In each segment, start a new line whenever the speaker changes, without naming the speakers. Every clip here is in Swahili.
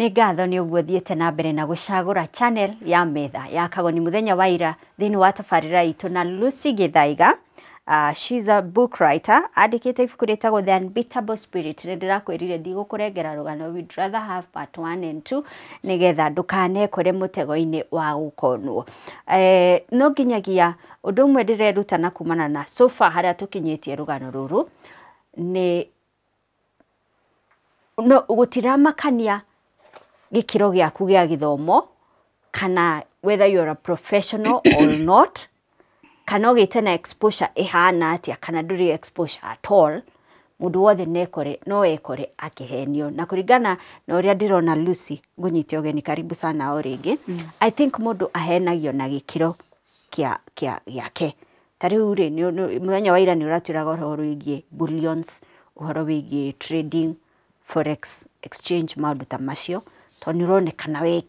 Nĩ ngatho nĩ ũguo thiĩte na mbere na gũcagũra channel ya Metha ya Kagoni mũthenya wa ira thĩinĩ wa tabarĩra itũ na Lucy Githaiga. She's a book writer. Andĩkĩte ibuku rĩtagwo The Unbeatable Spirit. Nĩ ndĩrakwĩrire ndigũkũrengera rũgano. We'd rather have part 1 and 2 nĩgetha ndũkanekore mũtego-inĩ wa gũkonwo. No nginyagia ũndũ ũmwe ndĩrerutana kumana na so far harĩa tũkinyĩtie rũgano rũrũ nĩ no gũtiramakania gĩkĩro gĩaku gĩa gĩthomo kana whether you're a professional or not, kana ũgĩte na exposure ĩhana atĩa kana ndũrĩ exposure at all, mũndũ wothe no ekore akĩhenio. Na kũringana na ũrĩa ndĩrona Lucy, ngũnyite ũgeni, karibu sana o rĩngĩ. I think mũndũ ahenagio na gĩkĩro gĩake. Ta rĩu rĩ, mũthenya wa ira nĩ ũratwĩraga ũhoro wĩgiĩ bullions, ũhoro wĩgiĩ trading, forex exchange, maũndũ ta macio. Tondũ nĩũronekana we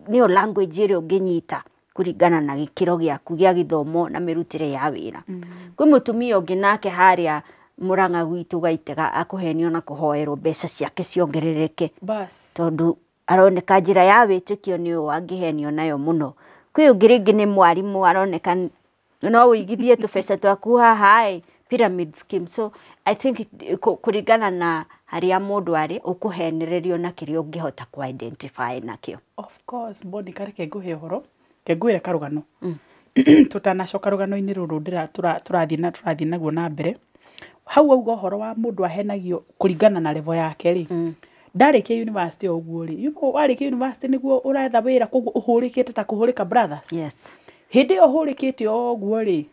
nĩyo language ĩrĩa ũngĩnyita kũringana na gĩkĩro gĩaku gĩa gĩthomo na mĩrutĩre ya wĩra. Kwĩ mũtumia ũngĩ nake harĩa Mũrang'a gwitũ Gaitega akũhenio na kũhoerwo mbeca ciake ciongerereke. Tondũ aroneka njĩra ya wĩtĩkio nĩ ũũ angĩhenio nayo mũno. Kwĩ ũngĩ rĩngĩ nĩ mwarimũ aroneka no ũigithie tũbeca twaku haha pyramid scheme. So I think kũringana na harĩa mũndũ arĩ ũkũhenererio na kĩrĩa ũngĩhota ku identify nakĩo.
Of course, bodi kareke ngũhe ũhoro, ngwĩre karũgano. Tũtanacoka rũgano-inĩ rũrũ tũrathiĩ naguo na mbere. Hau auga ũhoro wa mũndũ ahenagio kũringana na level yake rĩ. Ndarĩkia university ũguo rĩ. Warĩkia university nĩguo ũretha wĩra, koguo ũhũrĩkĩte ta kũhũrĩka brothers.
Yes.
Hĩndĩ ĩyo ũhũrĩkĩte ũguo rĩ,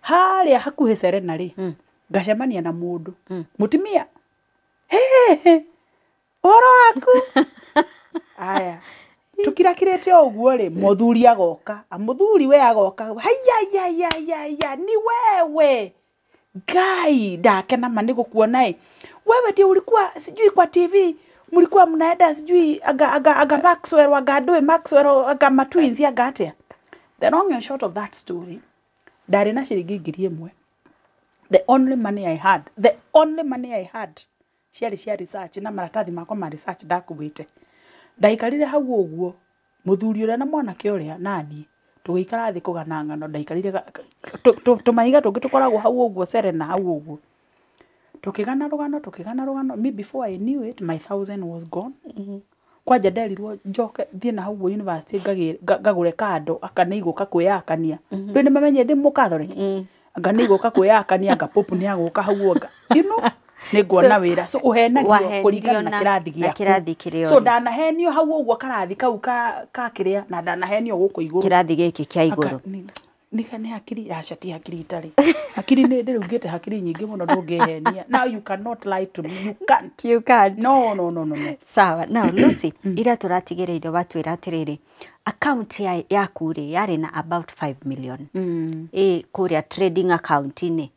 harĩa hakuhĩ Serena rĩ, ngacemania na mũndũ. Mũtumia, ũhoro waku? Aya, tukirakirĩte ũguo rĩ, mũthuri agoka. Mũthuri we agoka, haya, ni wewe. Guy, ndakena ma nĩgũkuona wewe ndio ulikuwa sijui kwa TV, mlikuwa mnaenda sijui aga Maxwell agadoe Maxwell aga matwins ya gatia. The long and short of that story, ndarĩ na ciringi 1,000. The only money I had ciarĩ cia research na maratathi makwa ma research ndakuĩte. Ndaikarire hau ũguo, mũthuri ũrĩa na mwanake ũrĩa nani tũgĩikara thĩ kũgana ng'ano. Ndaikarire tũmahiga tũngĩ tũkoragwo hau ũguo Serena hau ũguo. Tũkĩgana rũgano. Me before I knew it, my 1,000 was gone. Kwanja nderirwo njoke thiĩ na hau university ngagũre kando akaneigũka kwĩyakania. Ndĩ nĩ mamenye ndĩ mũkathoreki. Nganeigũka kwĩyakania ngapopu nĩ agũka hau ũga. You know? Nĩguona wĩra. So ũhenagio kũringana na kĩrathi gĩaku. So ndanahenio hau ũguo karathi kau ka kĩrĩa na ndanahenio gũkũ igũrũ. Kĩrathi gĩkĩ kĩa igũrũ. Nĩ hakiri acati hakiri itarĩ. Hakiri nĩ ndĩrugĩte hakiri nyingĩ mũno ndũngĩhenia. Now you cannot lie to me. You can't. No.
Sawa. Now Lucy, ira tũratigĩrĩire watwĩra atĩrĩrĩ, account yaku rĩ yarĩ na about 5 million. Kũrĩa trading account-inĩ.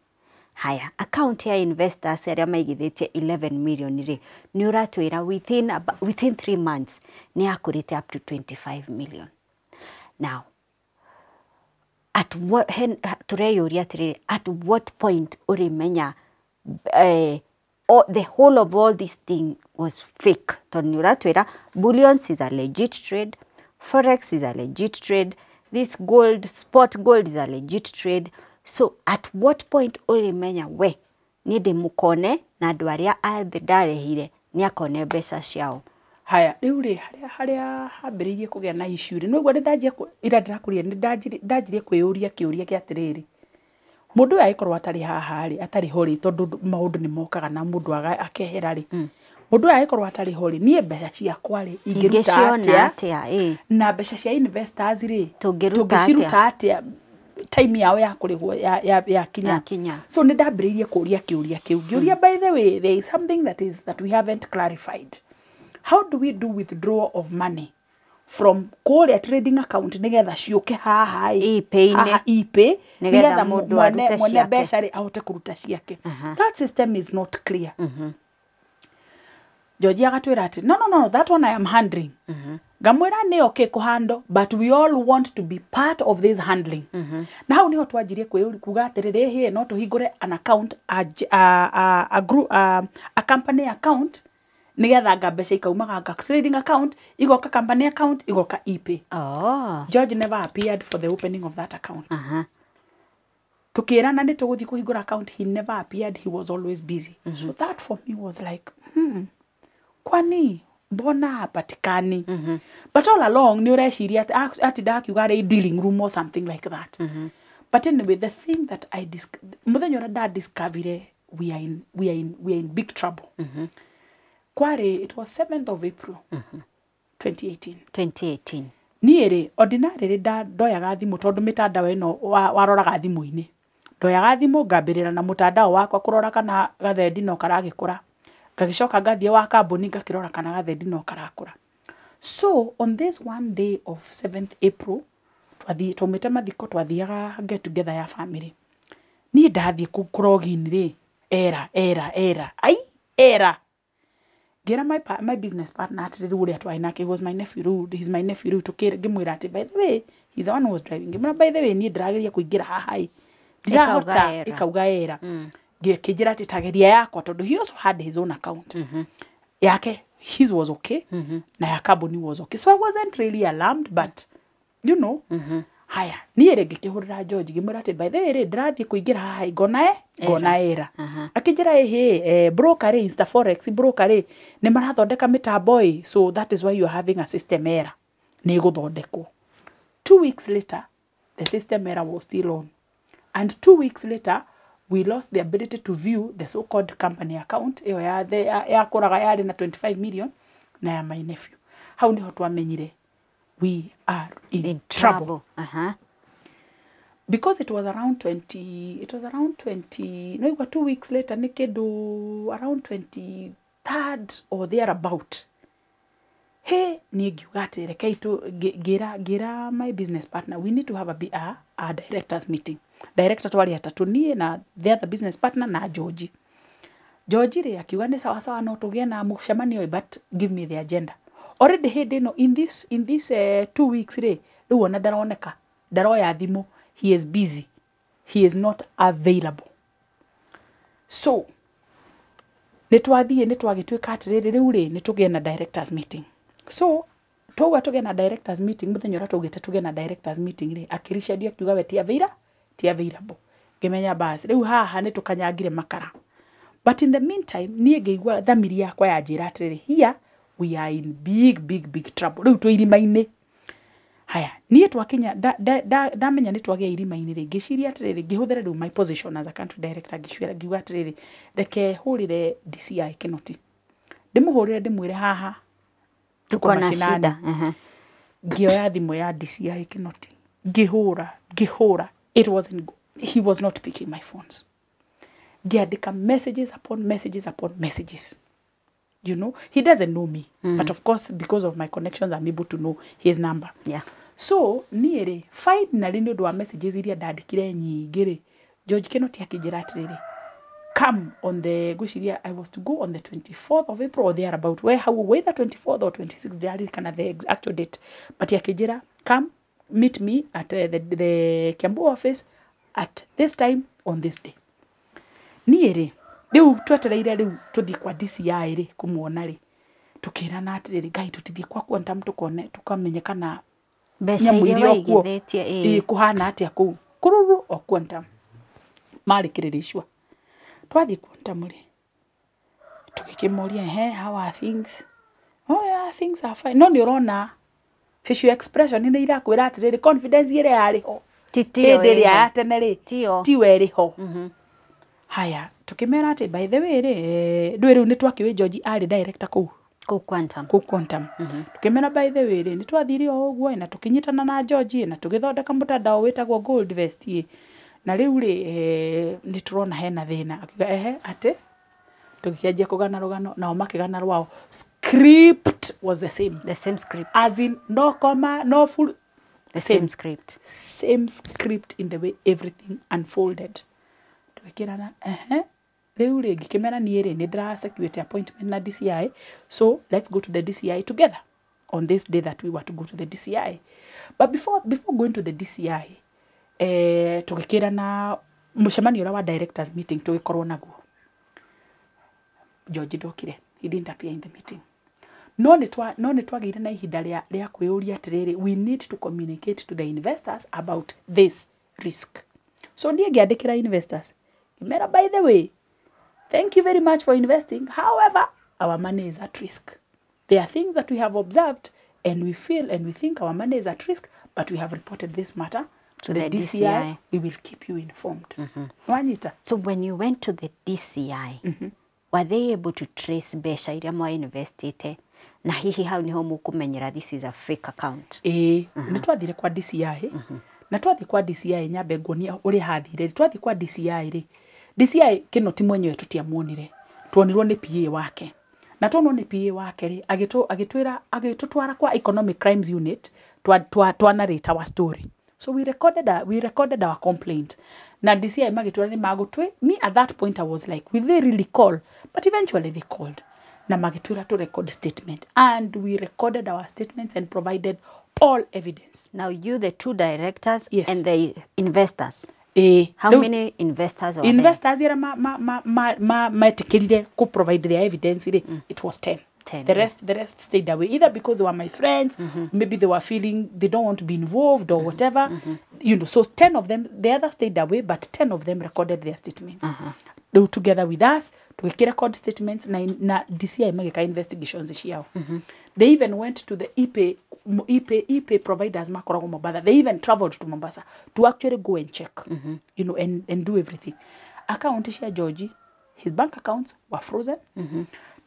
Haya, account ya investors arĩa maigithĩtie 11 million rĩ, nĩ ũratwĩra within 3 months nĩ yakũrĩte up to 25 million. Now, tureyũria atĩrĩrĩ, at what point ũrĩmenya the whole of all this thing was fake? Tondũ nĩ ũratwĩra bullions is a legit trade, forex is a legit trade, this spot gold is a legit trade. So at what point ũrĩmenya we nĩ ndĩmũkone na andũ arĩa ndarehire nĩ akone mbeca ciao?
Haya, rĩu rĩ harĩa hambĩrĩirie kũgĩa na issue rĩ, nĩguo ira ndĩrakũria ndanjirie kwĩyũria kĩũria kĩa atĩrĩrĩ, mũndũ ũyũ agĩkorwo atarĩ haha rĩ, atarĩ ho rĩ, tondũ maũndũ nĩ mokaga na mũndũ akehera rĩ, mũndũ ũyũ agĩkorwo atarĩ ho rĩ, niĩ mbeca ciakwa rĩ ingĩruta atĩa na mbeca cia investors rĩ tũngĩciruta atĩa time yao ya kũrĩhwo ya kinya. So nĩ ndambĩrĩirie kũũria kĩũria kĩu. Ngĩũria, by the way, there is something that we haven't clarified. How do we do withdrawal of money from kũrĩa trading account nĩgetha ciũke haha ipe nĩgetha mwene mbeca rĩ ahote kũruta ciake? That system is not clear. Georgia agatwĩra atĩ no, that one I am handling. Ngamwĩra nĩ okay kũhandle, but we all want to be part of this handling. Na hau niho twanjirie kuga atĩrĩrĩ, here no tũhingũre an account, a company account nigetha mbeca ikaumaga trading account, igoka company account, igoka e-pay. George never appeared for the opening of that account. Tukirana ni tuguthi kuhingura account, he never appeared, he was always busy. So that for me was like, kwani mbona hapatikani? But all along ni ureciria ati ndakiuga ri dealing room or something like that. But anyway, the thing that I muthenya ura da discovered we are in big trouble. Kware, it was 7th of April 2018. Niere ordinary ndoyaga thimu tondu mitandao ino waroraga thimu-ini. Ndoyaga thimu ngambirira na mutandao wakwa kurora kana gathendi no karagikura. Ngagicoka ngathie wa kambuni ngakirora kana gathendi no karakura. So on this one day of 7th April, twumite mathiko twathiaga get together ya family. Ni ndathie kurogin ri era. Gera my business partner at the Woody at Wainaki, he was my nephew, he's my nephew to care Gimurati. By the way, he's the one who was driving. By the way, need drag could get high. Ikaugaera. Kijirati tageria yako todo. He also had his own account. Yake, his was okay. Na ya Kagoni was okay. So I wasn't really alarmed, but you know, haya, niere gikihurira George Gimurati. By the way, drag kuigira high gonaera. Akijira broker Insta Forex broker ne marathondeka mitambo so that is why you are having a system error. Ne guthondekwo. 2 weeks later, the system error was still on. And 2 weeks later, we lost the ability to view the so-called company account. Ya kuraga yari na 25 million na ya my nephew. How niho twamenyire we are in trouble. Because it was around 20, no, it was 2 weeks later, nikedo around 23rd or thereabout. Hey, nigugate rekaitu gira my business partner. We need to have a directors meeting. Director twali atatu nie na the other business partner na George. George re akiuga ni sawa sawa no tugie na mucemanio, but give me the agenda. Already hey no in this 2 weeks re riu ona ndaroneka ndaroya thimu. He is busy. He is not available. So, nitwagituika atiriri riu ri nitugie na directors meeting. So, tuge na directors meeting muthenya ura tugite tuge na directors meeting ri akirisha dio akiuga we ti available. Ngimenya basi riu haha nitukanyagire makara. But in the meantime, nie ngeigua thamiri yakwa ya njira atiriri, here we are in big trouble. Riu twirima-ini. Haya, niye twakinya ndamenya ni twagia irima-ini ri ngiciria atiriri ngihuthira riu my position as a country director ngicwira ngiuga atiriri reke hurire DCI Kinoti. Ndimuhurire ndimwire haha tuko na shida. Ngioya thimu ya DCI Kinoti. Ngihura. He was not picking my phones. Ngiandika messages upon messages. You know, he doesn't know me, but of course, because of my connections, I'm able to know his number.
Yeah.
So, niere, finally, no do messages iria ndandikire nyingire. George Kinoti akijira atiriri. Come on the gushiria, I was to go on the 24th of April or thereabout. Whether 24th or 26th, they are kind of the actual date. But yakijira, come meet me at the Kiambu office at this time on this day. Niere. Riu twetereire riu tuthi kwa DCI ri kumuona ri tukirana atiriri gai tutithie kwa quantum tukamenyekana
mbeca iria waigithitie
kuhana atia ku kururu o quantum marikirishwa twathi quantum ri tukikimuria how are things? Oh yeah, things are fine. No ni urona facial expression ni irakwira atiriri confidence ire yari ho titio iri ya tene ri tiwe ri ho. Haya, tukimera ati by the way ndwe riu nitwakiwe George ari director ku quantum. Tukimera by the way nitwathiri o uguo na tukinyitana na George na tugithondeka mutandao witagwo Gold Vest na riu niturona hena thina akiga ati tukianjia kugana rugano na makigana rwao. Script was the same
script,
as in no comma, no full,
same script
in the way everything unfolded. Tukirana riu ringi kimera niere ni ndra security appointment na DCI, so let's go to the DCI together on this day that we were to go to the DCI. But before going to the DCI, tukirana mucemanio wa directors meeting tugikorwo naguo. George dokire, he didn't appear in the meeting. No nĩ twagĩire na ihinda rĩa kwĩyũria atĩrĩrĩ, we need to communicate to the investors about this risk. So niĩ ngĩandĩkĩra investors, Mera, by the way, thank you very much for investing. However, our money is at risk. There are things that we have observed and we feel and we think our money is at risk, but we have reported this matter to the DCI. We will keep you informed. Wanita.
So when you went to the DCI, were they able to trace mbeca iria mwa investite? Na hihi hau niho mukumenyera this is a fake account?
Nĩ twathire kwa DCI. Na twathi kwa DCI nyambe ngonia uri hathire. Twathi kwa DCI ri. DCI kino ti mwenyewe tutiamuonire. Tuonirwo ni PA wake. Na tuonwo ni PA wake ri agitutwara kwa Economic Crimes Unit twa narrate our story. So we recorded our complaint. Na DCI magitwara ni magutwe. Me at that point I was like, will they really call? But eventually they called. Na magitwara to record statement, and we recorded our statements and provided all evidence.
Now you, the two directors,
yes,
and the investors. How many investors are
investors there? Could provide their evidence. It was 10. The rest stayed away, either because they were my friends, maybe they were feeling they don't want to be involved or whatever. You know, so 10 of them, the others stayed away, but 10 of them recorded their statements. They were together with us to record statements. Na DCI mageka investigations ishiao. They even went to the EP providers makorago Mombasa. They even traveled to Mombasa to actually go and check, you know, and do everything. Account ishia Georgie, his bank accounts were frozen.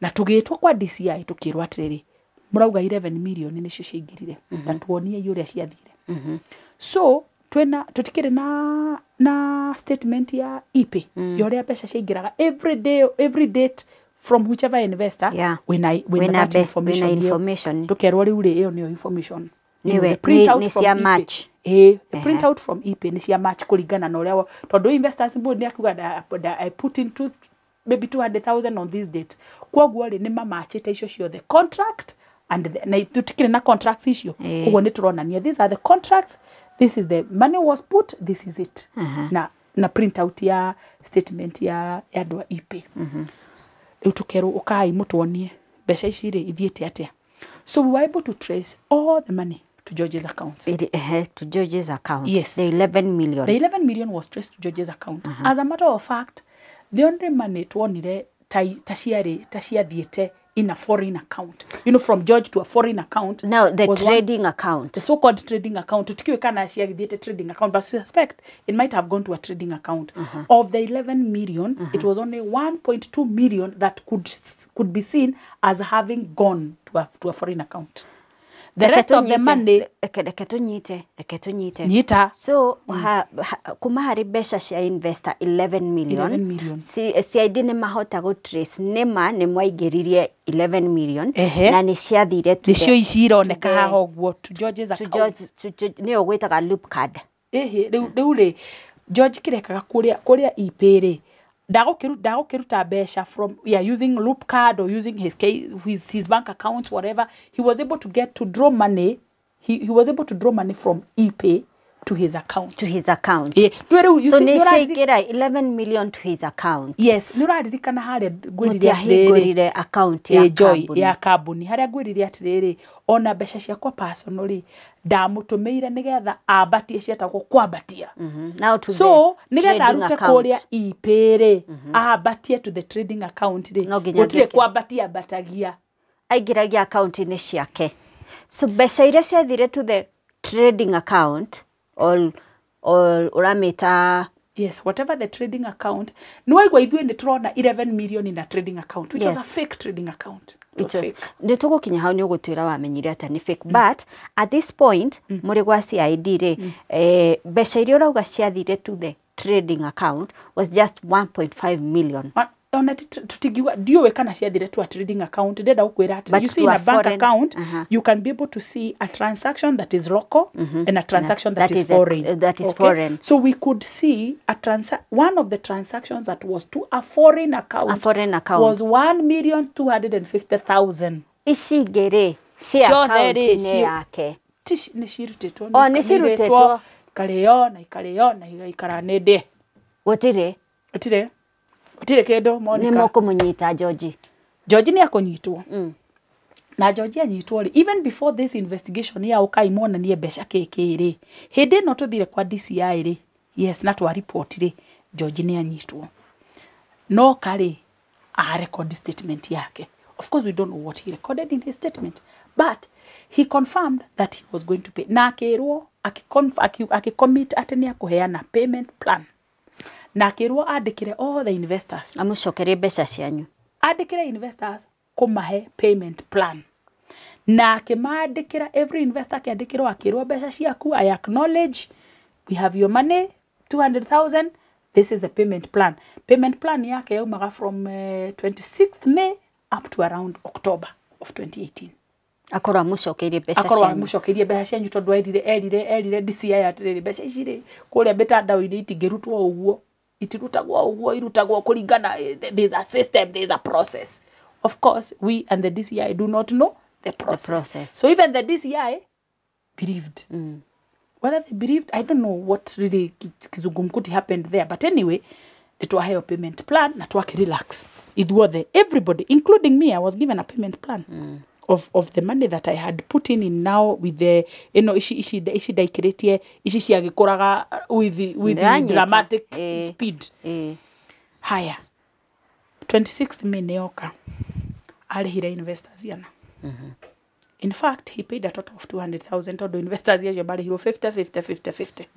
Na tugitwa kwa DCI tukirwa atiriri murauga 11 million nicio ciingirire na tuonie yuria ciathire. So tutikire na statement ya EP yuria mbeca ciingiraga every date from whichever investor, when that information tukerwa riu ri iyo niyo information
the printout from match
the printout from EP ni cia match kuringana na uria tondu investors board ni akuga I put into maybe 200,000 on this date. Kwa ri ni mamachite icio ciothe contract and na tutikire na contracts icio kugo ni turonania these are the contracts, this is the money was put, this is it. Na print out ya statement ya andwa EP. Riu tukeru ukai mutuonie mbeca ici ri ithiete atia. So we were able to trace all the money to George's account.
To George's account.
Yes.
The 11 million.
The 11 million was traced to George's account. As a matter of fact, the only money tuonire tashiathiete in a foreign account. You know, from George to a foreign account.
Now, the trading account.
The so-called trading account. Tukiwe kana ashiathiete trading account. But I suspect it might have gone to a trading account. Of the 11 million, it was only 1.2 million that could be seen as having gone to a foreign account. The rest of the money... Nyita.
So, kumahari besha cia investor 11 million.
11 million.
Si aidine mahota go trace nema ne mwaigeririe 11 million. Na ni ciathire to
the... Nicio ironeka haha guo to George's account.
Nio gwitaga loop card.
Riu ri George kirekaga kuria ipere. Dagokiruta besha from using loop card or using his bank account, whatever. He was able to draw money. He was able to draw money from ePay to his account.
To his account.
Yeah.
So nishikira 11 million to his account.
Yes. Nuraririkana haria
gwirire account ya
Joy ya Kagoni. Haria gwirire atiriri ona besha ciakwa personally ndamutumeire nigetha abatie ciatagwo kwambatia.
Now to
so nigetha arute kuria ipere abatie to the trading account ri gutire kwambatia batagia
aigiragia account ni ciake. So besha iria ciathire to the trading account all uramita.
Yes, whatever the trading account. No igwa ithuĩ ni turona 11 million in a trading account, which was a fake trading account. It was fake. Nitugo
kinya hau ni ugutwira wamenyire ata ni fake. But at this point muri gwa CID ri besha iria urauga ciathire to the trading account was just 1.5 million.
Ona tutigiwa dio kana ciathire to a trading account ndenda ukwira ati you see in a bank account you can be able to see a transaction that is local and a transaction that is foreign.
That is foreign.
So we could see one of the transactions that was to a foreign account.
A foreign account
was 1,250,000.
Isigere si account ni yake.
Tish ni shirutetwo.
Oh, ni shirutetwo.
Kaleo na ikara nede.
Otire
kendo monica
ni moko munyita George
George ni akonyitwo na George anyitwo ri even before this investigation ya ukaimona ni besha kekere hindi no tuthire kwa DCI ri yes na twa report ri George ni anyitwo no kari a record statement yake. Of course we don't know what he recorded in his statement, but he confirmed that he was going to pay. Na akirwo akicommit atenia kuheana payment plan. Na akirwo andikire all the investors.
Amucokere mbeca cianyu.
Andikire investors kumahe payment plan. Na akimandikira every investor akiandikirwo akirwo mbeca ciaku, I acknowledge we have your money 200,000. This is the payment plan. Payment plan yake yaumaga from 26th May up to around October of 2018.
Akorwa mucokeire mbeca cianyu.
Akorwa mucokeire mbeca cianyu tondu erire DCI atiriri mbeca ici ri kuria mitandao-ini itingirutwo uguo itirutagwo uguo irutagwo kuringana. There's a system, there's a process. Of course we and the DCI do not know the process. So even the DCI believed. Whether they believed, I don't know what really kizungumkuti happened there, but anyway, it was a payment plan na twake relax. It was everybody, including me, I was given a payment plan of the money that I had put in now with the ishi daikiritie ishi ciagikoraga with the dramatic speed. Haya 26th May neoka alihira investors yana. In fact, he paid a total of 200,000 to the investors. He paid 50.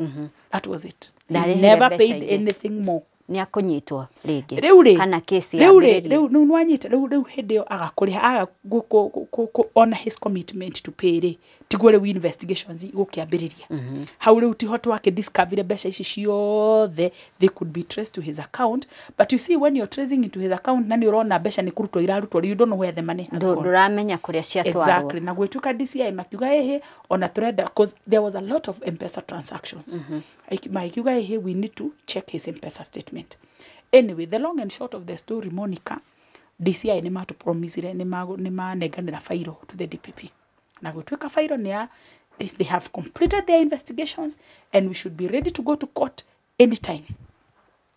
That was it. He never paid anything more.
Ni akunyitwo rĩngĩ kana kesi ya
rĩu nwanyita rĩu hindi yo agakuriha on his commitment to pay ri tigwo rĩu investigations igũkĩambĩrĩria hau rĩu tiho twake discover mbeca ici ciothe they could be traced to his account, but you see when you're tracing into his account na nĩ ũrona mbeca nĩ kũrutwo irarutwo you don't know where the money has gone.
Ndũramenya kũrĩa ciatwarwo.
Exactly. Na gwĩtuĩka DCI makiuga ehe ona turenda because there was a lot of M-Pesa transactions. Makiuga ehe we need to check his M-Pesa statement. Anyway, the long and short of the story, Monica, DCI ni matu promisire ni manenganira fairo to the DPP. Na gutweka fairo niya, they have completed their investigations and we should be ready to go to court anytime.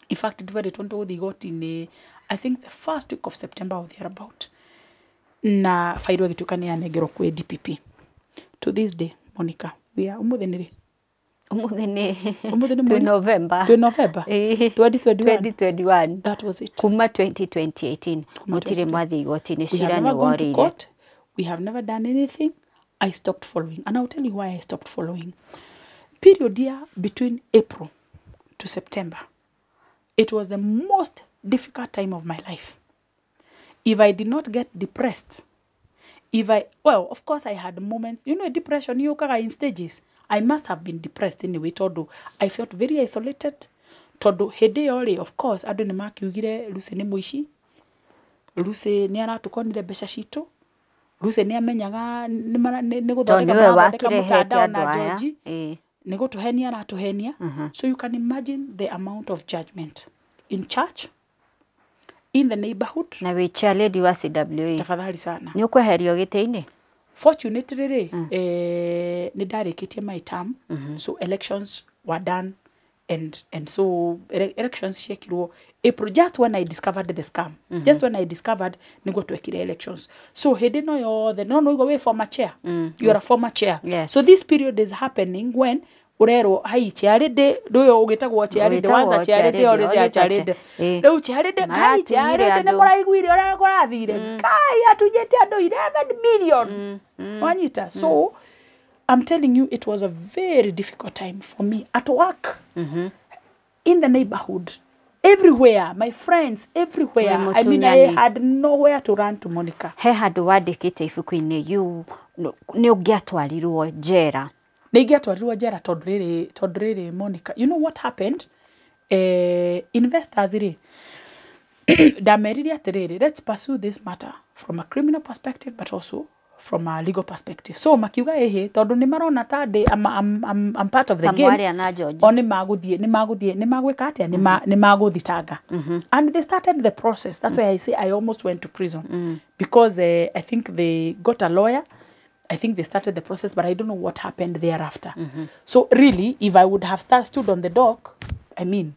In fact, they got in I think the first week of September or thereabout. Na fairo gituka ni anegero kwe DPP. To this day, Monica, we are umutheniri.
To November
2021. That was it.
Kuma 2018. Mutire mwathi igoti-inĩ cira nĩ worĩire.
We have never done anything. I stopped following. And I'll tell you why I stopped following. Period here between April to September. It was the most difficult time of my life. If I did not get depressed, well, of course I had moments, depression, you kaga in stages. I must have been depressed anyway, todo. I felt very isolated. Todo hede yore, of course, ado ni makiugire Lucy ni muishi. Lucy ni aratukonire mbeca citu. Lucy ni amenyaga ni guthondeka mathondeka mutandao na George. Ni gutuhenia aratuhenia. So you can imagine the amount of judgment in church, in the neighborhood.
Na we chairlady wa CWA.
Tafadhali sana.
Ni ukweherio gite-ini.
Fortunately, nidarikitie my term, so elections were done, and so elections shekirwo April, just when I discovered the scam, just when I discovered nigo twekire elections. So he didn't know you go away former chair. You are a former chair.
Yes.
So this period is happening when urero hai charide doyo ugitagwo charide wanza charide or is charide do charide kai charide ne muraiguire ora korathire kai atujete ando 11 million wanyita. So I'm telling you, it was a very difficult time for me at work, in the neighborhood, everywhere, my friends, everywhere. I mean, I had nowhere to run to, Monica.
He handu wandikite ibuku-ini yu ni ungiatwarirwo njera.
Nĩingĩatwarirwo njera tondũ rĩrĩ Monica. You know what happened? Investors ndamerire atĩrĩrĩ, let's pursue this matter from a criminal perspective but also from a legal perspective. So makiuga tondũ nĩ marona ta I'm part of the game. O nĩ magwĩka atĩa nĩ magũthitanga. And they started the process. That's why I say I almost went to prison because I think they got a lawyer. I think they started the process, but I don't know what happened thereafter. So really, if I would have stood on the dock, I mean,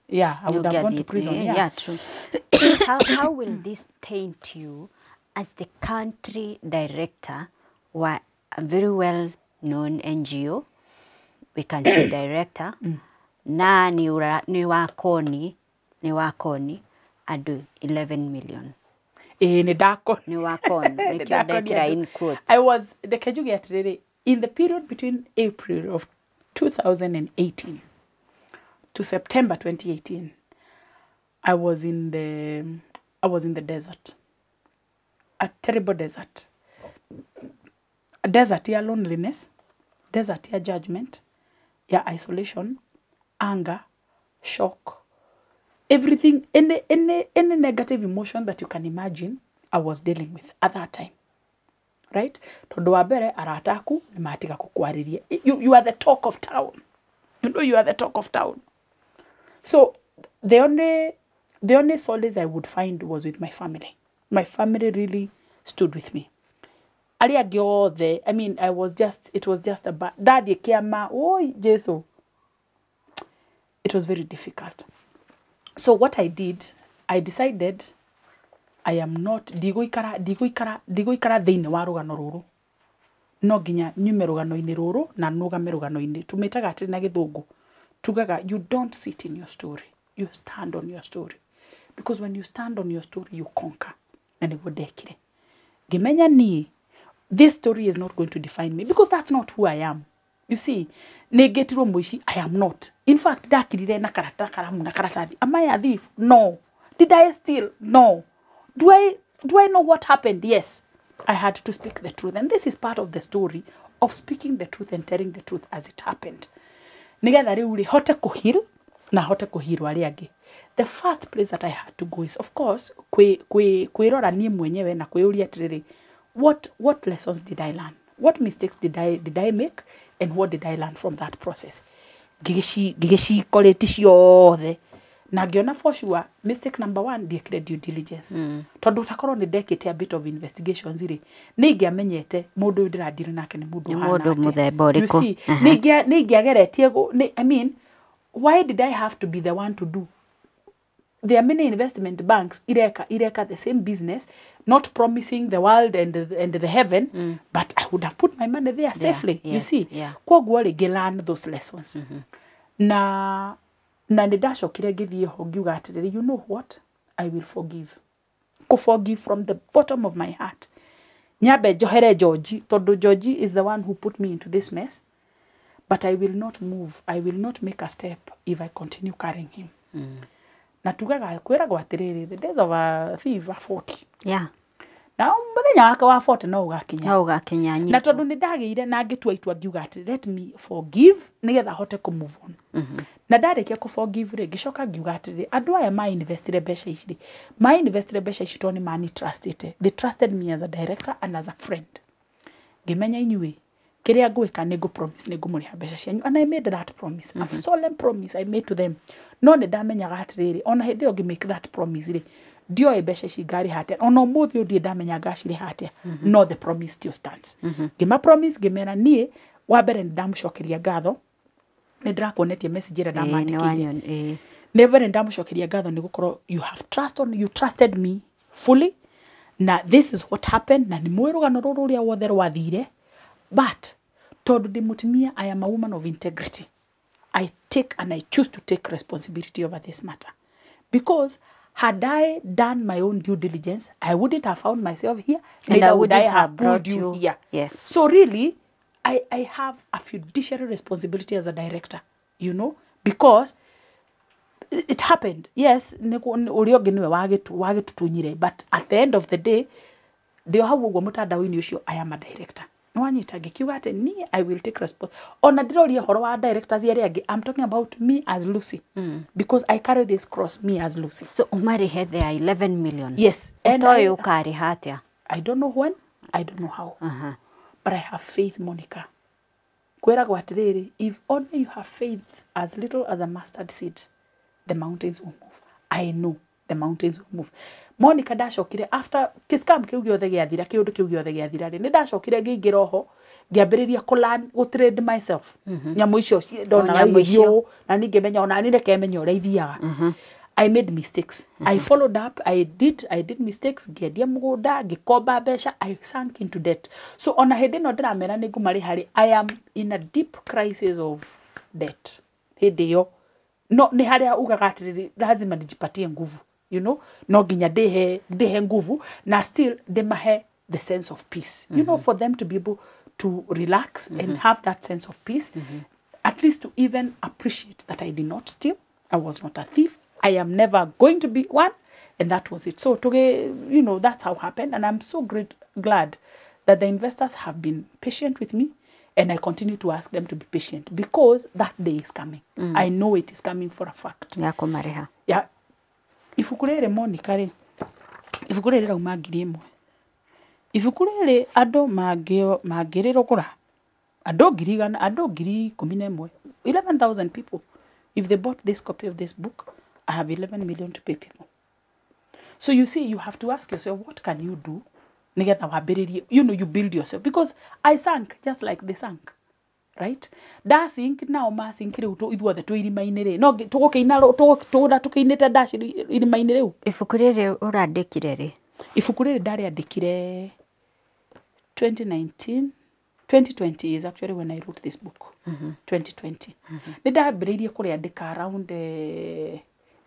Yeah, I would have gone to prison.
Yeah, true. How will this taint you as the country director or a very well-known NGO? We can say director. Na ni wakoni adu 11 million.
Ni dako.
Ni wakoni. In quotes.
I was the Kagoni in the period between April of 2018 to September 2018. I was in the desert. A terrible desert. A desert ya loneliness, desert ya judgment, ya isolation, anger, shock, everything, any negative emotion that you can imagine, I was dealing with at that time. Right? Tondu wa mbere arata aku ni matiga kukwariria. You are the talk of town. You know you are the talk of town. So the only solace I would find was with my family. My family really stood with me. I mean, it was just a bad, daddy kiama, oh, Jesus. It was very difficult. So what I did, I decided I am not, digoikara thĩinĩ wa rũgano rũrũ. No nginya nyume rũgano-inĩ rũrũ na nũgame rũgano-inĩ. Tumĩtaga atĩ na gĩthũngũ. Tugaga, you don't sit in your story. You stand on your story. Because when you stand on your story, you conquer. Na nĩguo ndekire. Ngĩmenya niĩ, this story is not going to define me because that's not who I am. You see, negetirwo mũici, I am not. In fact, ndakirire na karamu na karatathi. Am I a thief? No. Did I steal? No. Do I know what happened? Yes. I had to speak the truth. And this is part of the story of speaking the truth and telling the truth as it happened. Nigetha riu ri hote kuhil na hote kuhirwo aria angi. The first place that I had to go is, of course, kwirora nie mwenyewe na kwĩũria atiriri, what lessons did I learn? What mistakes did I make? And what did I learn from that process? Gigĩcikorĩti ciothe. Na ngiona for sure, mistake number 1, ndiekire due diligence. Tondu utakorwo ni ndekite a bit of investigations ri, ni ingiamenyete mundu uyu ndiradiri nake ni mundu hana
muthemba uriku.
You see, ni ingiageretie I mean, why did I have to be the one to do? There are many investment banks ireka the same business, not promising the world and the heaven, but I would have put my money there safely. You see, kwoguo ri learn those lessons. Na nindacokire ngithie ho ngiuga atiriri, you know what, I will forgive. Forgive from the bottom of my heart. Nyambe njohere Georgie, tondu Georgie is the one who put me into this mess, but I will not move, I will not make a step if I continue carrying him. Na tugaga kwiragwo atiriri, the days of a thief are 40.
Yeah.
Na muthenya wake wa 40 no ugakinya.
No ugakinya nyito.
Na tondu nindagire na ngitua itua ngiuga ati let me forgive nigetha hote ku move on. Na ndarikia ku forgive ri ngicoka ngiuga ati andu aya ma investire mbeca ici, ma investire mbeca ici toni mani trusted. They trusted me as a director and as a friend. Ngimenya inyuĩ kiria ngwika ni promise ni ngumuriha mbeca cianyu, and I made that promise. A solemn promise I made to them. No ni ndamenyaga atiriri, ona hindi yo ngimake that promise ri, ndio mbeca ici ngari hatia, ona umuthi undi ndamenya ngaciri hatia. No, the promise still stands. Ngima promise ngimera nie wa mbere ndamucokeria ngatho, ni ndirakuonetie message ira ndamandikirie. Never ndamucokeria ngatho ni gukorwo you have you trusted me fully. Na this is what happened, na ni mwirugano ruru ria wothe rwathire. But tondu ndi mutumia, I am a woman of integrity. I take and I choose to take responsibility over this matter. Because had I done my own due diligence, I wouldn't have found myself here.
And I wouldn't
have
brought
you here.
Yes.
So really, I have a fiduciary responsibility as a director, you know, because it happened. Yes, but at the end of the day, I am a director. No one I will take responsibility. On a directors, I'm talking about me as Lucy. Because I carry this cross, me as Lucy.
So Umari had there 11 million.
Yes.
And I
don't know when, I don't know how. But I have faith, Monica. If only you have faith as little as a mustard seed, the mountains will move. I know the mountains will move. Monica ndacokire after kiskam kiu giothe giathira, kiundu kiu giothe giathira ri, ndacokire ngiingira ho ngiambiriria ku learn go trade myself nyamu icio ndona
nyamũ
igithio na ningi menya ona ni reke menya uria ithiaga. I made mistakes. I followed up. I did mistakes. Ngiendia mugunda, ngikomba mbeca. I sank into debt. So ona hindi no ndiramera ni ngumari hari, I am in a deep crisis of debt. Hindi yo no ni haria ugaga atiriri lazima nijipatie nguvu, you know, no nginya ndihe nguvu na still ndimahe the sense of peace, you know, for them to be able to relax and have that sense of peace, at least to even appreciate that I did not steal, I was not a thief, I am never going to be one, and that was it. So you know, that's how it happened, and I'm so glad that the investors have been patient with me, and I continue to ask them to be patient because that day is coming. I know it is coming for a fact. Yeah. Ibuku rĩrĩ Monica rĩ, ibuku rĩrĩ rauma 1,000. Ibuku rĩrĩ andũ mangĩrĩrogora andũ 100,000, andũ 11,000, 11,000 people. If they bought this copy of this book, I have 11 million to pay people. So you see, you have to ask yourself, what can you do? You know, you build yourself, because I sank just like they sank, right? Da sink now ma sink riu to ithuothe twi irima-inĩ rĩ no tugukeina tukiinĩte dash irima-inĩ riu. Ibuku rĩrĩ ũrandĩkire rĩ? Ibuku rĩrĩ ndarĩandĩkire 2020 is actually when I wrote this book. 2020. Nĩ ndambĩrĩirie kũrĩandĩka around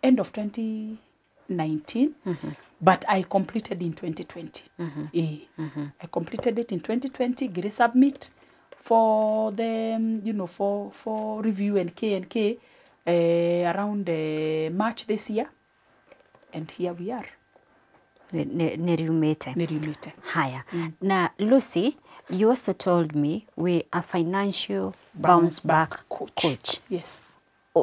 end of 2019, but I completed in 2020. I completed it in 2020. Get a submit for the, you know, for review and K around March this year, and here we are. Neriumete.
Haya. Now, Lucy, you also told me we are financial bounce back coach.
Yes.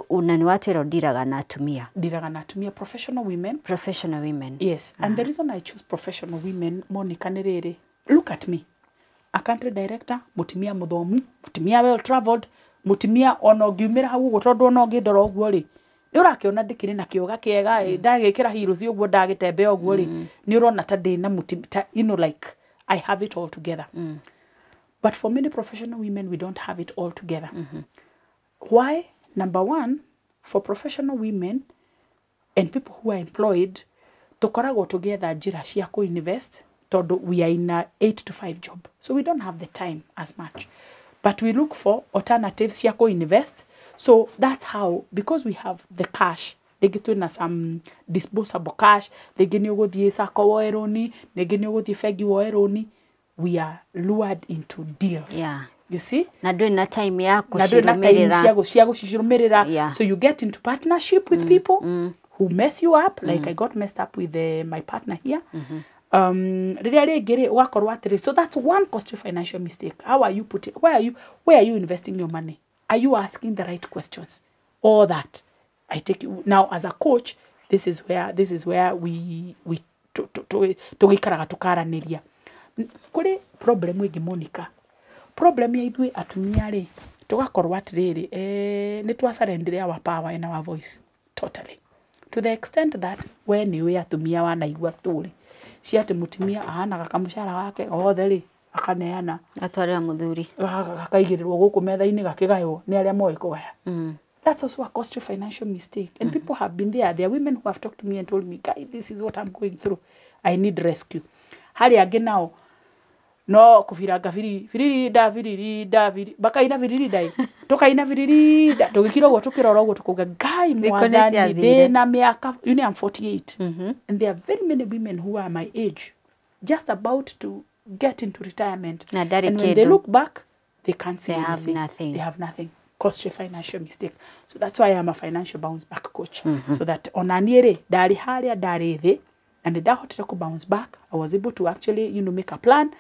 Unani watu ero diraga na atumia.
Diraga na atumia, professional women.
Professional women.
Yes. And the reason I choose professional women, Monica Nerere, look at me. A country director, mutimia muthomu, mutimia well traveled, mutimia ono giumira hau gotondo no gidoro guo ri. Ni urakiona ndikiri na kioga kiega, ndagikira heroes uguo ndagitembe uguo ri. Ni urona ta ndina mutimia, you know, like I have it all together. But for many professional women, we don't have it all together. Why? Number one, for professional women and people who are employed, tukoragwo together njira cia ku-invest, todo we are in a 8 to 5 job. So we don't have the time as much. But we look for alternatives cia ku-invest. So that's how, because we have the cash, they get to some disposable cash, they get to go sako wa eroni, they get to go fegi wa eroni, we are lured into deals.
Yeah.
You see?
Nadu na time ya
kushirumirira. Yeah. So you get into partnership with people who mess you up, like I got messed up with my partner here. So that's one costly financial mistake. How are you putting? Where are you investing your money? Are you asking the right questions? All that. I take you now as a coach. This is where we tugikaraga tukaraniria. Kuri problem wigi Monica. Problem ya ithui atumia ri tugakorwa atiriri ni twasurrender our power and our voice totally, to the extent that when you atumia wanaigua story cia ati mutumia ahanaga kamushara wake othe ri akaneana
atwarira muthuri
akaigirirwo guku metha-ini gakigayo ni aria moe kugaya. That's also a costly financial mistake, and people have been there. There are women who have talked to me and told me, "Guy, this is what I'm going through. I need rescue." Hari angi nao no kufiranga viriri bakaina viriri dai tokaina viriri da tugikira go tukirora go tukuga Guy mwathani thina miaka, you know, I'm 48, and there are very many women who are my age, just about to get into retirement, and when they look back they can't see anything. They have nothing. Costly financial mistake. So that's why I'm a financial bounce back coach, so that onaniere dari haria dari the, and the dahotera ko bounce back, I was able to actually, you know, make a plan,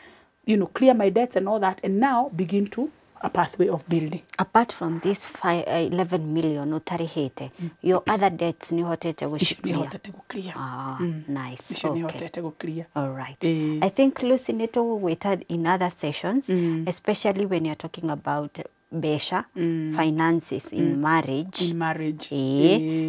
you know, clear my debts and all that, and now begin to a pathway of building. Apart from this 11 million utarihete, your other debts ni hotete go clear. Ah, nice. Okay. All right. I think Lucy neto waited in other sessions, especially when you're talking about besha, finances in marriage. In marriage.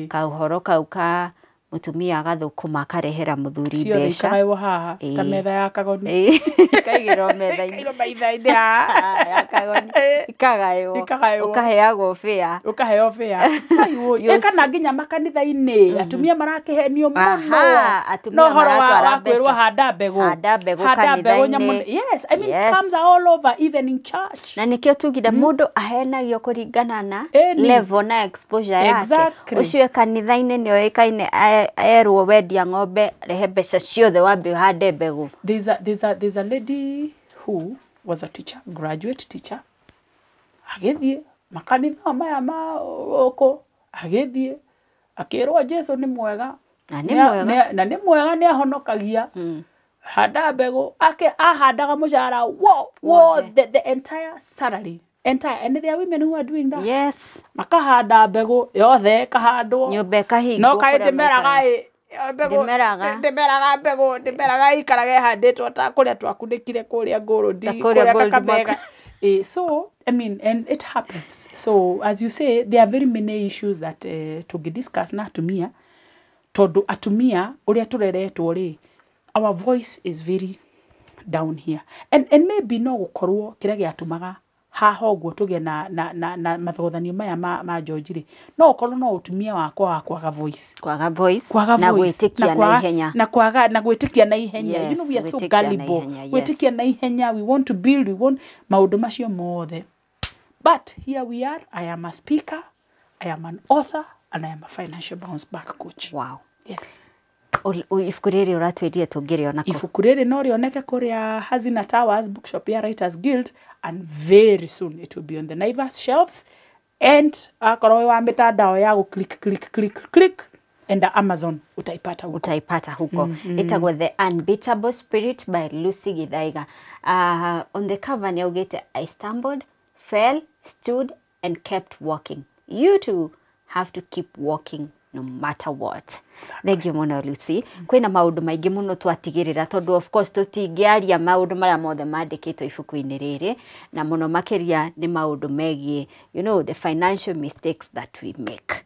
Kauhoro kauka
mutumia agathukuma akarehera muthuri
Cio
mbeca
ikagaiwo haha ta metha ya Kagoni.
kaigirwo metha-inĩ
Kairo maitha-inĩ haha.
ya Kagoni ikagaiwo
Ikagaiwo.
ukaheagwo fare
Ukaheo fare. Aiyo, kana nginya makanitha-inĩ atumia marakihenio
Aha,
mũno.
atumia
No horo
maratwara
wa kwĩrwo
mbeca.
handa mbegũ.
Handa mbegũ
kanitha-inĩ. Yes, I mean scams are all over, even in church.
na nikio tugire mundu ahenagio kuringana na
Eni.
level na exposure yake
Exactly.
ucio kanitha-inĩ nĩ oĩkaine erwo wendia ng'ombe rehe mbeca ciothe wambe uhande mbegũ.
There's a lady who was a teacher, graduate teacher. Agithie makanitha maya ma oko agithie akirwo Jesu nĩ mwega
Na nĩ mwega.
na nĩ mwega nĩ ahonokagia handa mbegũ ahandaga mũcara wo the entire salary entire, and there are women who are doing that.
Yes.
Makahanda mbegũ yothe kahandwo
Nyũmba ĩkahingwo
no kaĩ
kũrĩa maikaraga.
ndĩmeraga ikarage handĩtwo ta kũrĩa twakunĩkire kũrĩa Gold kũrĩa Kakamega. So I mean, and it happens. So as you say, there are very many issues that to discuss na atumia tondu atumia uria tureretwo ri, our voice is very down here, and maybe no gukorwo kiria giatumaga haha ũguo tuge na mathogothanio maya ma George ri, no ukorwo no utumia wakwa kwaga voice na
gwĩtĩkia na ihenya
na gwĩtĩkia na ihenya. You know, we are so gullible. Gwĩtĩkia na ihenya, we want to build, we want maundu macio mothe. But here we are. I am a speaker, I am an author, and I am a financial bounce back coach.
Wow.
Yes.
Ibuku rĩrĩ ũratwĩrire tũngĩrĩona kũ?
Ibuku rĩrĩ no rĩoneke kũrĩa Hazina Towers Bookshop ya Writers Guild, and very soon it will be on the Naivas shelves, and akorwo wa mitandao ya go click and Amazon utaipata huko.
Itagwo The Unbeatable Spirit by Lucy Githaiga. On the cover nĩaugĩte I stumbled, fell, stood and kept walking. You too have to keep walking no matter what. Thank you muno Lucy. Kwina maundu maingi muno twatigirira tondu of course tutingiaria maundu maria mothe mandikitwo ibuku-ini riri, na muno makiria ni maundu megie, you know, the financial mistakes that we make.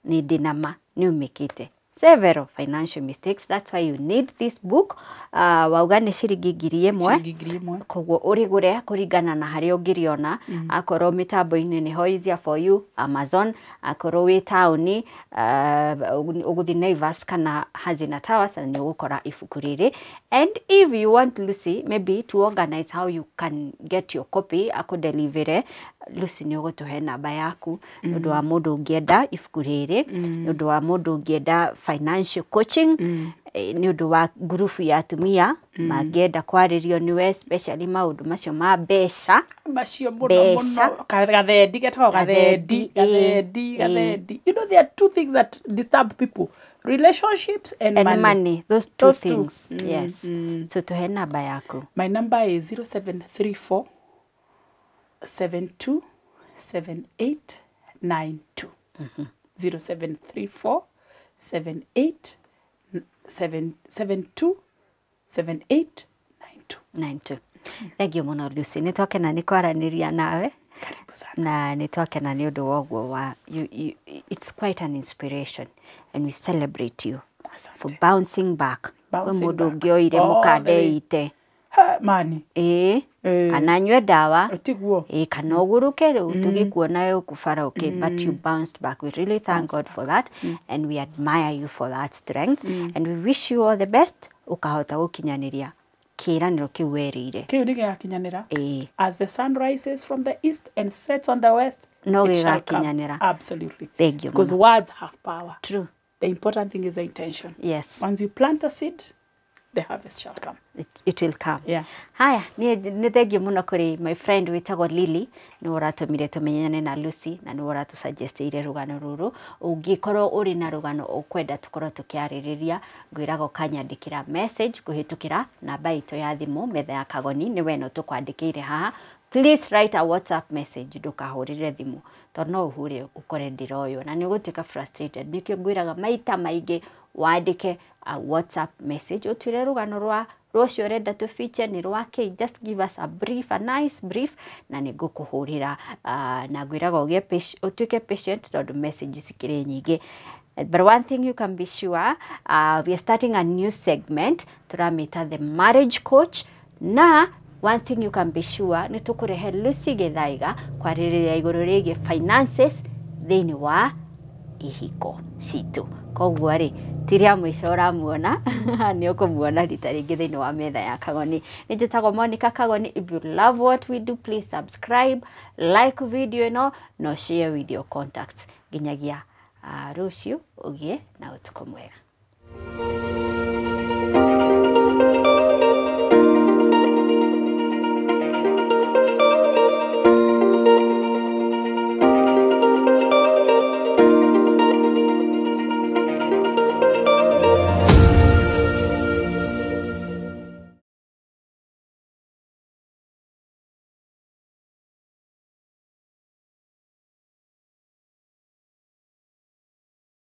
Ni dinama ni umikite several financial mistakes. That's why you need this book. Wauga ni ciringi 1,000 koguo urigure kuringana na haria ungiriona. Akorwo mitambo-ini ni ho easier for you, Amazon. Akorwo wi tauni uguthi Naivas kana Hazina Towers, na ni ugukora ibuku riri. And if you want Lucy maybe to organize how you can get your copy, akudelivere, Lucy ni ugutuhe namba yaku nundu wa mundu ungienda ibuku riri, nundu wa mundu ungienda financial coaching, ni undu wa group ya atumia mangienda kwaririo niwe, especially maundu macio ma mbeca
macio muno gathendi getagwo gathendi. You know, there are two things that disturb people: relationships and money.
Those two things. Yes. So tuhe namba yaku.
My number is 0734 72 7892. 0734 78 72 7892.
Thank you muno Lucy. Nitwakena ni kwaraniria nawe.
Karibu sana.
Na nitwakena ni undu woguo wa it's quite an inspiration, and we celebrate you for bouncing back. Kwe mundu ngioire mukande ite
mani
kana nywe dawa
tiguo
kana uguruke tugikuona yo kufara okay, but you bounced back. We really thank God for that, and we admire you for that strength, and we wish you all the best. Ukahota gukinyaniria kiraniro kiu werire
kiu ni giakinyanira as the sun rises from the east and sets on the west,
no giakinyanira.
Absolutely.
Thank you,
because words have power.
True.
The important thing is the intention.
Yes.
Once you plant a seed, the harvest shall come.
It will come.
Yeah.
Haya, ni thank you muno kuri my friend witagwo Lily, ni uratumire tumenyane na Lucy, na ni uratu suggestire rugano ruru. Ungikorwo uri na rugano ukwenda tukorwo tukiaririria, ngwirago kanyandikira message kuhitukira namba itu ya thimu Metha ya Kagoni, ni we no tukwandikire haha. Please write a WhatsApp message, ndukahurire thimu tondu no uhure ukore ndiroyo na ni gutika frustrated. Nikio ngwiraga maita maingi wandike a WhatsApp message utwire rugano rwa rucio renda tu feature ni rwake, just give us a nice brief na ni ngukuhurira na ngwiraga utuike patient tondu message cikire nyingi. But one thing you can be sure, we are starting a new segment, turamita the marriage coach, na one thing you can be sure, ni tukurehe Lucy Githaiga kwaririria iguru rigie finances thiini wa ihiko citu. Koguo ri tiria mwico uramuona ni ukumuona rita ringi thiini wa metha ya Kagoni. Ni njitagwo Monica Kagoni. If you love what we do, please subscribe, like video ino, no share with your contacts. Ginyagia rucio ugie na utuko mwega.